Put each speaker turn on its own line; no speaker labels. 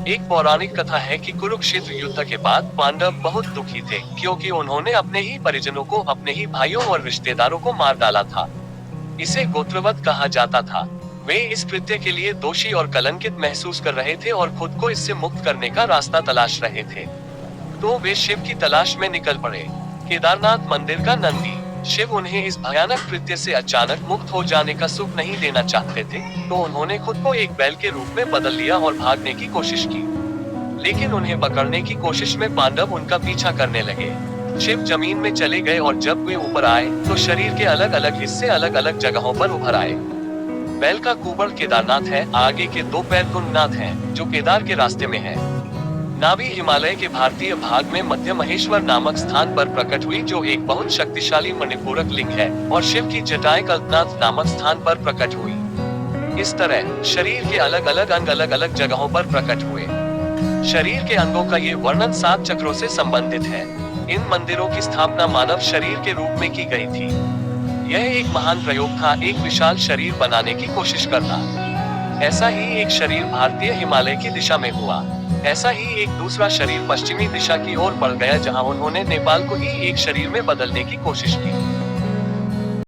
एक पौराणिक कथा है कि कुरुक्षेत्र युद्ध के बाद पांडव बहुत दुखी थे, क्योंकि उन्होंने अपने ही परिजनों को, अपने ही भाइयों और रिश्तेदारों को मार डाला था। इसे गोत्रवध कहा जाता था। वे इस कृत्य के लिए दोषी और कलंकित महसूस कर रहे थे और खुद को इससे मुक्त करने का रास्ता तलाश रहे थे। तो वे शिव की तलाश में निकल पड़े। केदारनाथ मंदिर का नंदी शिव उन्हें इस भयानक कृत्य से अचानक मुक्त हो जाने का सुख नहीं देना चाहते थे, तो उन्होंने खुद को एक बैल के रूप में बदल लिया और भागने की कोशिश की। लेकिन उन्हें पकड़ने की कोशिश में पांडव उनका पीछा करने लगे। शिव जमीन में चले गए और जब वे ऊपर आए तो शरीर के अलग अलग हिस्से अलग अलग जगहों पर उभर आए। बैल का कुबड़ केदारनाथ है, आगे के दो पैर तुंगनाथ हैं, जो केदार के रास्ते में है। नाभि हिमालय के भारतीय भाग में मध्य महेश्वर नामक स्थान पर प्रकट हुई, जो एक बहुत शक्तिशाली मणिपूरक लिंग है, और शिव की जटाएं कल्पनाथ नामक स्थान पर प्रकट हुई। इस तरह शरीर के अलग अलग अंग अलग अलग जगहों पर प्रकट हुए। शरीर के अंगों का ये वर्णन 7 चक्रों से संबंधित है। इन मंदिरों की स्थापना मानव शरीर के रूप में की गई थी। यह एक महान प्रयोग था, एक विशाल शरीर बनाने की कोशिश करना। ऐसा ही एक शरीर भारतीय हिमालय की दिशा में हुआ। ऐसा ही एक दूसरा शरीर पश्चिमी दिशा की ओर बढ़ गया, जहां उन्होंने नेपाल को ही एक शरीर में बदलने की कोशिश की।